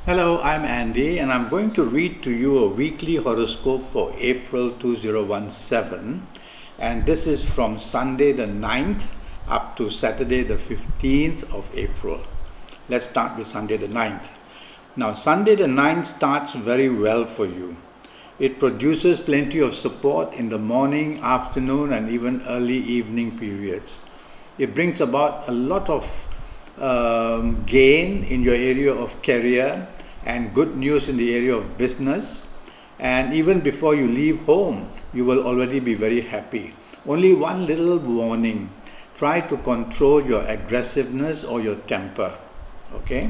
Hello, I'm Andy, and I'm going to read to you a weekly horoscope for April 2017. And this is from Sunday the 9th up to Saturday the 15th of April. Let's start with Sunday the 9th. Now, Sunday the 9th starts very well for you. It produces plenty of support in the morning, afternoon, and even early evening periods. It brings about a lot of gain in your area of career and good news in the area of business. And even before you leave home, you will already be very happy. Only one little warning: try to control your aggressiveness or your temper. Okay?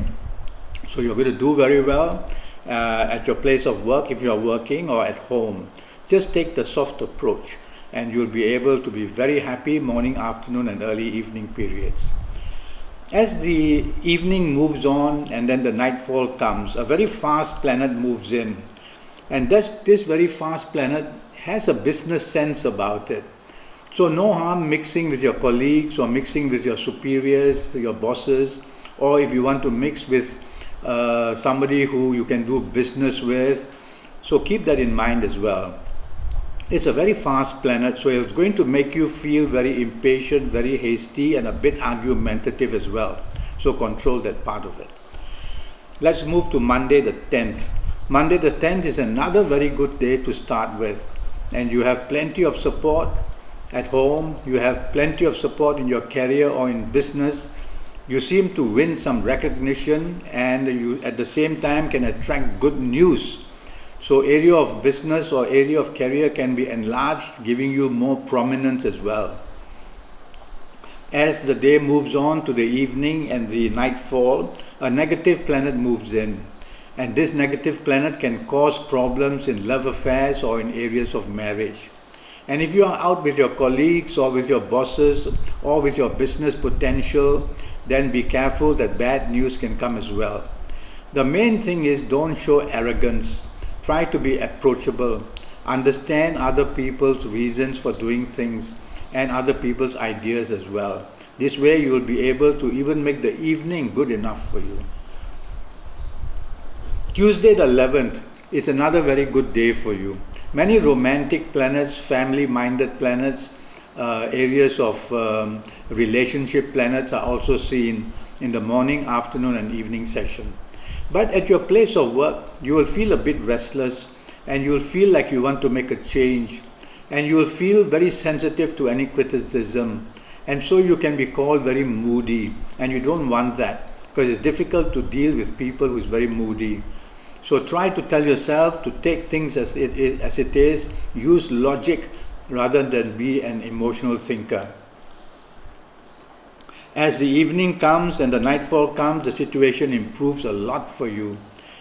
So you're going to do very well at your place of work if you're working, or at home. Just take the soft approach and you'll be able to be very happy morning, afternoon, and early evening periods. As the evening moves on and then the nightfall comes, a very fast planet moves in. And this very fast planet has a business sense about it. So no harm mixing with your colleagues or mixing with your superiors, your bosses, or if you want to mix with somebody who you can do business with. So keep that in mind as well. It's a very fast planet, so it's going to make you feel very impatient, very hasty, and a bit argumentative as well. So control that part of it. Let's move to Monday the 10th. Monday the 10th is another very good day to start with. And you have plenty of support at home. You have plenty of support in your career or in business. You seem to win some recognition, and you at the same time can attract good news. So area of business or area of career can be enlarged, giving you more prominence as well. As the day moves on to the evening and the nightfall, a negative planet moves in. And this negative planet can cause problems in love affairs or in areas of marriage. And if you are out with your colleagues or with your bosses or with your business potential, then be careful that bad news can come as well. The main thing is, don't show arrogance. Try to be approachable. Understand other people's reasons for doing things and other people's ideas as well. This way you will be able to even make the evening good enough for you. Tuesday the 11th is another very good day for you. Many romantic planets, family-minded planets, areas of relationship planets are also seen in the morning, afternoon, and evening session. But at your place of work, you will feel a bit restless, and you will feel like you want to make a change, and you will feel very sensitive to any criticism, and so you can be called very moody, and you don't want that because it's difficult to deal with people who is very moody. So try to tell yourself to take things as it is, use logic rather than be an emotional thinker. As the evening comes and the nightfall comes, the situation improves a lot for you.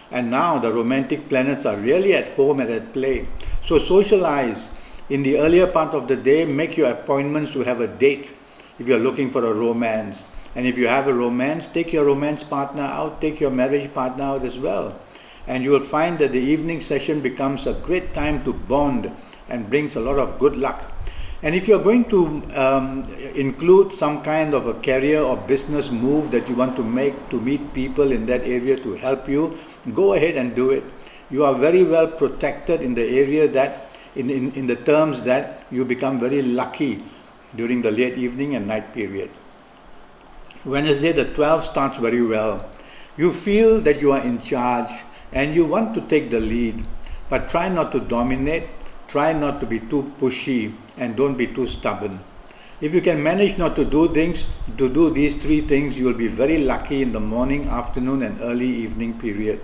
And now the romantic planets are really at home and at play. So socialize. In the earlier part of the day, make your appointments to have a date if you're looking for a romance. And if you have a romance, take your romance partner out, take your marriage partner out as well. And you will find that the evening session becomes a great time to bond and brings a lot of good luck. And if you're going to include some kind of a career or business move that you want to make to meet people in that area to help you, go ahead and do it. You are very well protected in the area that, in the terms that you become very lucky during the late evening and night period. Wednesday the 12th starts very well. You feel that you are in charge and you want to take the lead, but try not to dominate. Try not to be too pushy, and don't be too stubborn. If you can manage not to do these three things, you will be very lucky in the morning, afternoon, and early evening period.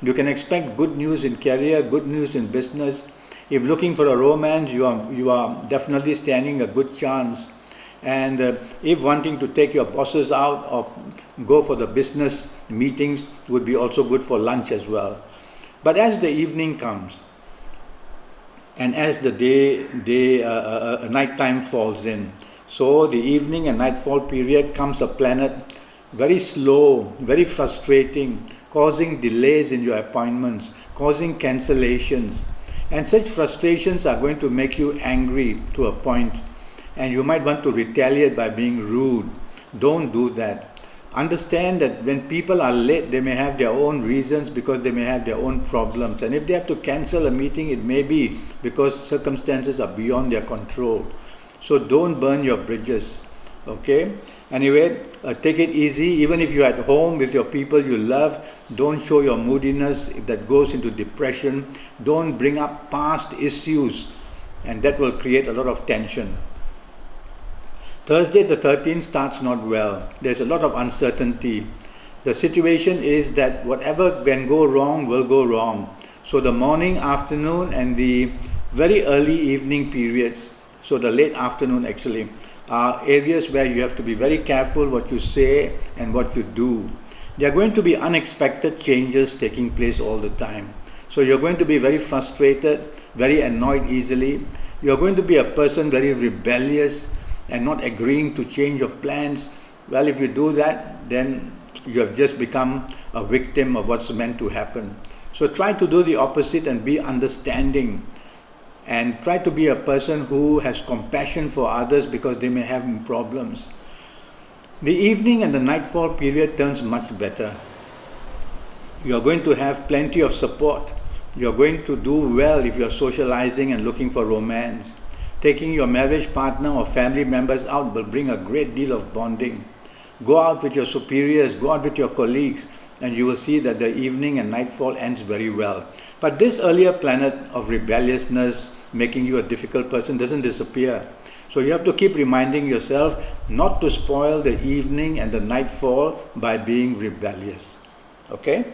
You can expect good news in career, good news in business. If looking for a romance, you are definitely standing a good chance. And if wanting to take your bosses out or go for the business meetings, would be also good for lunch as well. But as the evening comes, and as the nighttime falls in, so the evening and nightfall period comes a planet very slow, very frustrating, causing delays in your appointments, causing cancellations. And such frustrations are going to make you angry to a point, and you might want to retaliate by being rude. Don't do that. understand that when people are late, they may have their own reasons because they may have their own problems. And if they have to cancel a meeting, it may be because circumstances are beyond their control. So don't burn your bridges, okay? Anyway, take it easy. Even if you're at home with your people you love, don't show your moodiness that goes into depression. Don't bring up past issues, and that will create a lot of tension. Thursday the 13th starts not well. There's a lot of uncertainty. The situation is that whatever can go wrong will go wrong. So the morning, afternoon and the very early evening periods, so the late afternoon actually, are areas where you have to be very careful what you say and what you do. There are going to be unexpected changes taking place all the time. So you're going to be very frustrated, very annoyed easily. You're going to be a person very rebellious and not agreeing to change of plans. Well, if you do that, then you have just become a victim of what's meant to happen. So try to do the opposite and be understanding, and try to be a person who has compassion for others because they may have problems. The evening and the nightfall period turns much better. You are going to have plenty of support. You are going to do well if you are socializing and looking for romance. Taking your marriage partner or family members out will bring a great deal of bonding. Go out with your superiors, go out with your colleagues, and you will see that the evening and nightfall ends very well. But this earlier planet of rebelliousness, making you a difficult person, doesn't disappear. So you have to keep reminding yourself not to spoil the evening and the nightfall by being rebellious. Okay?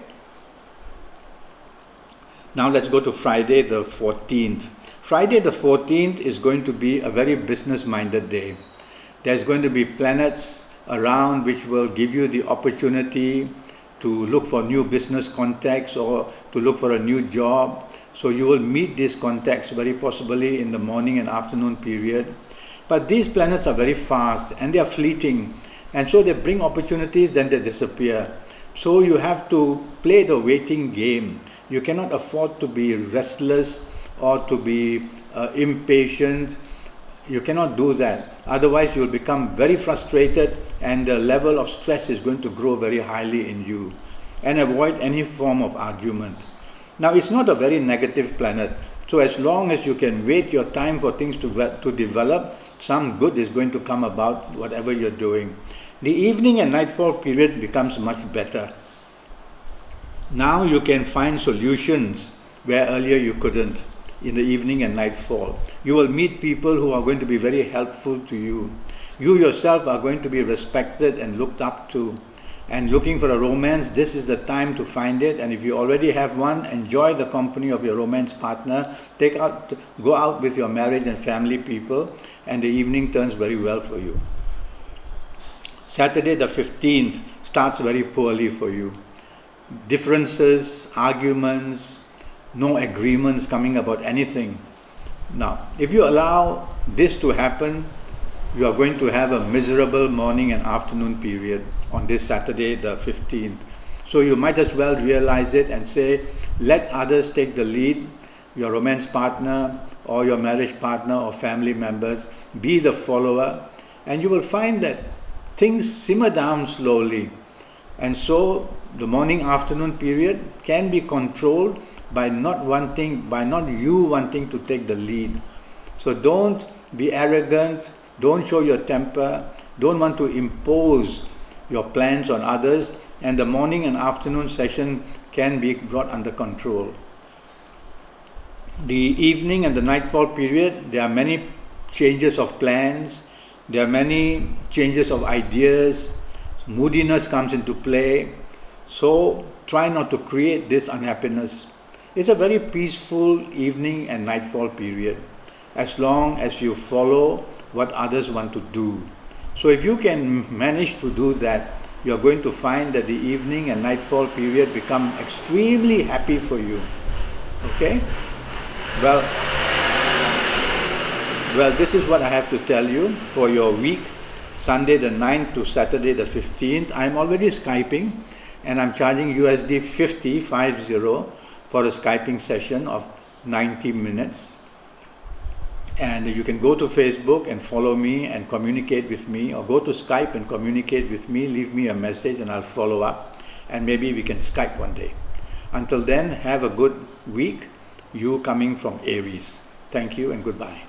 Now let's go to Friday the 14th. Friday the 14th is going to be a very business-minded day. There's going to be planets around which will give you the opportunity to look for new business contacts or to look for a new job. So you will meet these contacts very possibly in the morning and afternoon period. But these planets are very fast and they are fleeting, and so they bring opportunities, then they disappear. So you have to play the waiting game. You cannot afford to be restless or to be impatient. You cannot do that. Otherwise you will become very frustrated and the level of stress is going to grow very highly in you. And avoid any form of argument. Now it's not a very negative planet. So as long as you can wait your time for things to develop, some good is going to come about whatever you're doing. The evening and nightfall period becomes much better. Now you can find solutions where earlier you couldn't. In the evening and nightfall, you will meet people who are going to be very helpful to you. You yourself are going to be respected and looked up to. And looking for a romance, this is the time to find it. And if you already have one, enjoy the company of your romance partner. Go out with your marriage and family people, and the evening turns very well for you. Saturday the 15th starts very poorly for you. Differences, arguments, no agreements coming about anything. Now, if you allow this to happen, you are going to have a miserable morning and afternoon period on this Saturday the 15th. So you might as well realize it and say, let others take the lead, your romance partner or your marriage partner or family members, be the follower, and you will find that things simmer down slowly. And so the morning afternoon period can be controlled by not you wanting to take the lead. So don't be arrogant, don't show your temper, don't want to impose your plans on others, and the morning and afternoon session can be brought under control. The evening and the nightfall period, there are many changes of plans, there are many changes of ideas, moodiness comes into play. So try not to create this unhappiness. It's a very peaceful evening and nightfall period, as long as you follow what others want to do. So if you can manage to do that, you're going to find that the evening and nightfall period become extremely happy for you. Okay? Well, this is what I have to tell you for your week, Sunday the 9th to Saturday the 15th. I'm already Skyping, and I'm charging USD 50 for a Skyping session of 90 minutes. And you can go to Facebook and follow me and communicate with me, or go to Skype and communicate with me, leave me a message and I'll follow up, and maybe we can Skype one day. Until then, have a good week. You coming from Aries. Thank you and goodbye.